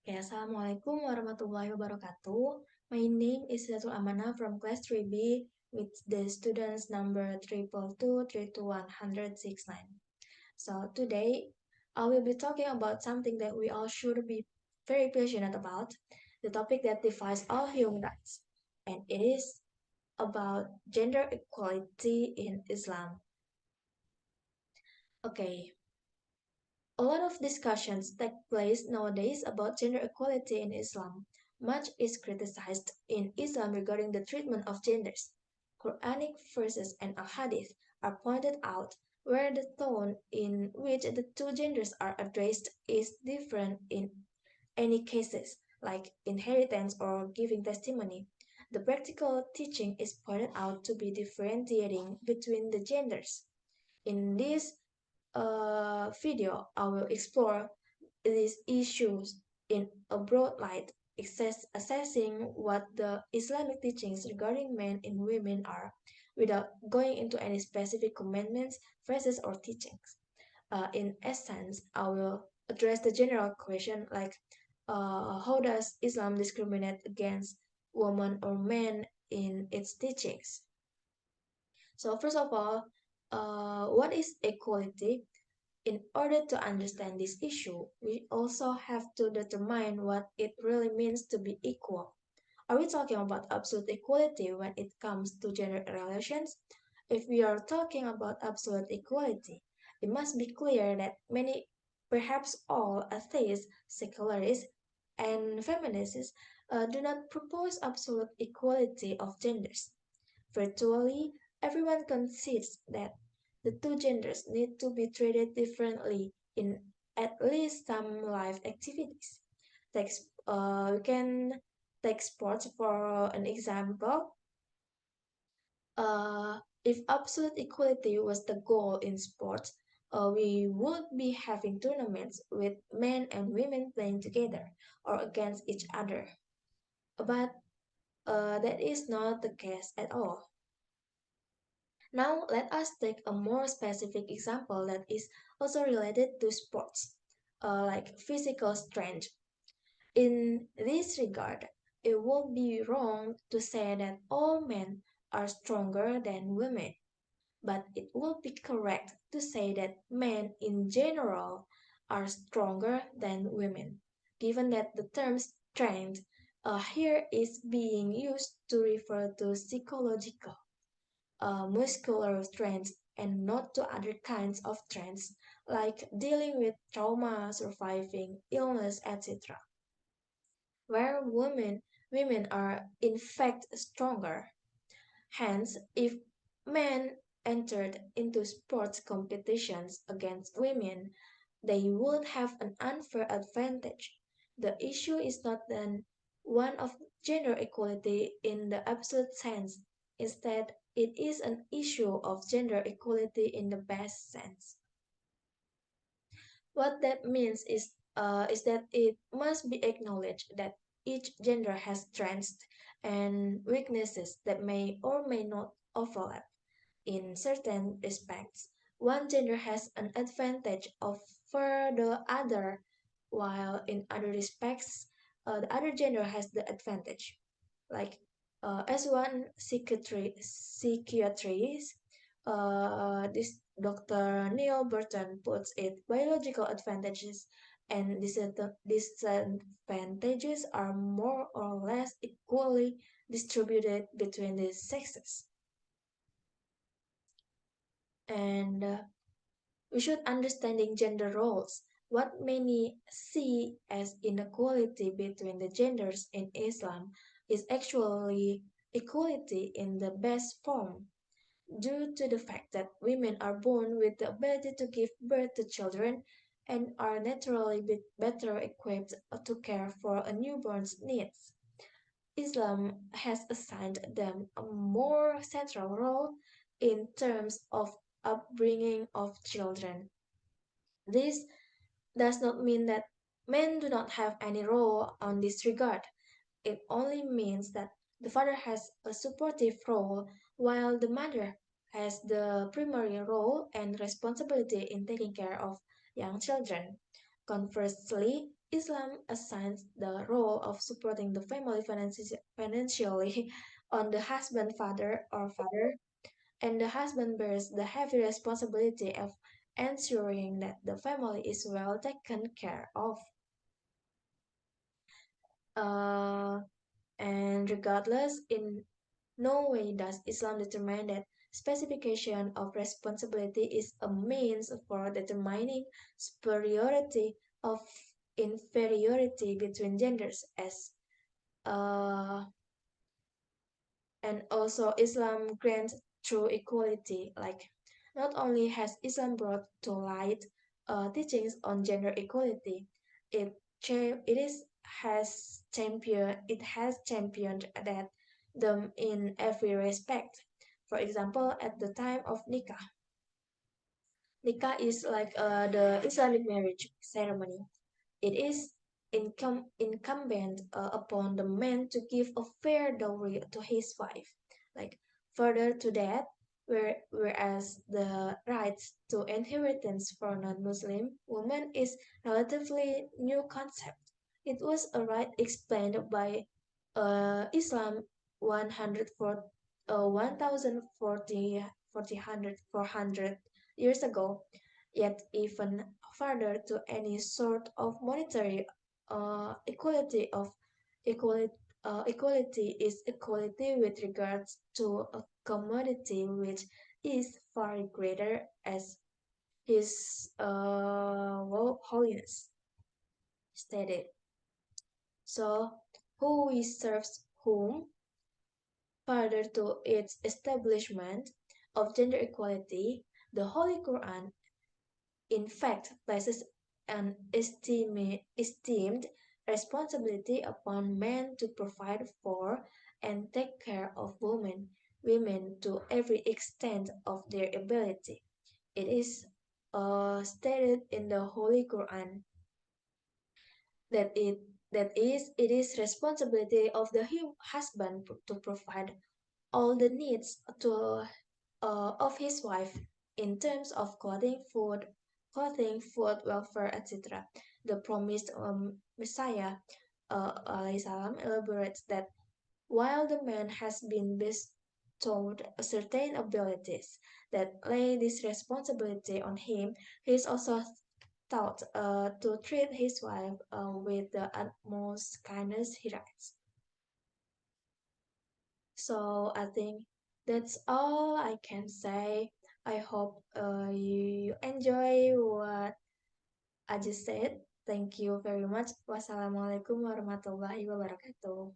Okay, Assalamualaikum warahmatullahi wabarakatuh. My name is HILYATUL AMANAH from class 3B with the students number 222-321-169. So today I will be talking about something that we all should be very passionate about, the topic that defines all human rights, and it is about gender equality in Islam. Okay, a lot of discussions take place nowadays about gender equality in Islam. Much is criticized in Islam regarding the treatment of genders. Quranic verses and al-hadith are pointed out where the tone in which the two genders are addressed is different in any cases, like inheritance or giving testimony. The practical teaching is pointed out to be differentiating between the genders. In this video, I will explore these issues in a broad light, assessing what the Islamic teachings regarding men and women are, without going into any specific commandments, phrases, or teachings. In essence, I will address the general question like how does Islam discriminate against women or men in its teachings? So, first of all, what is equality? In order to understand this issue, we also have to determine what it really means to be equal. Are we talking about absolute equality when it comes to gender relations? If we are talking about absolute equality, it must be clear that many, perhaps all, atheists, secularists, and feminists do not propose absolute equality of genders. Virtually everyone concedes that the two genders need to be treated differently in at least some life activities. Take, we can take sports for an example. If absolute equality was the goal in sports, we would be having tournaments with men and women playing together or against each other. But that is not the case at all. Now, let us take a more specific example that is also related to sports, like physical strength. In this regard, it would be wrong to say that all men are stronger than women, but it would be correct to say that men in general are stronger than women, given that the term strength here is being used to refer to psychological muscular strength and not to other kinds of strengths like dealing with trauma, surviving illness, etc. Where women are in fact stronger. Hence, if men entered into sports competitions against women, they would have an unfair advantage. The issue is not then one of gender equality in the absolute sense. Instead, it is an issue of gender equality in the best sense. What that means is that it must be acknowledged that each gender has strengths and weaknesses that may or may not overlap. In certain respects, one gender has an advantage over the other, while in other respects, the other gender has the advantage. Like as one psychiatrist, this Dr. Neil Burton puts it, biological advantages and disadvantages are more or less equally distributed between the sexes. And we should understanding gender roles. What many see as inequality between the genders in Islam is actually equality in the best form, due to the fact that women are born with the ability to give birth to children and are naturally better equipped to care for a newborn's needs. Islam has assigned them a more central role in terms of upbringing of children. This does not mean that men do not have any role on this regard. It only means that the father has a supportive role while the mother has the primary role and responsibility in taking care of young children. Conversely, Islam assigns the role of supporting the family financially on the husband, father, or father, and the husband bears the heavy responsibility of ensuring that the family is well taken care of. Uh, and regardless, in no way does Islam determine that specification of responsibility is a means for determining superiority of inferiority between genders as uh, and also Islam grants true equality. Like not only has Islam brought to light teachings on gender equality, it is has championed that them in every respect. For example, at the time of nikah, nikah is like the Islamic marriage ceremony. It is incumbent upon the man to give a fair dowry to his wife. Like further to that, whereas the rights to inheritance for non-Muslim women is relatively new concept. It was a right explained by Islam 104, 1040, 400 years ago, yet even further to any sort of monetary equality of equality. Equality is equality with regards to a commodity which is far greater as His Holiness stated. So, who serves whom? Further to its establishment of gender equality, the Holy Quran in fact places an esteemed responsibility upon men to provide for and take care of women to every extent of their ability. It is stated in the Holy Quran that it is responsibility of the husband to provide all the needs of his wife in terms of clothing, food, welfare, etc. The promised Messiah, salam, elaborates that while the man has been bestowed certain abilities that lay this responsibility on him, he is also taught to treat his wife with the utmost kindness he writes. So I think that's all I can say. I hope you enjoy what I just said. Thank you very much. Wassalamualaikum warahmatullahi wabarakatuh.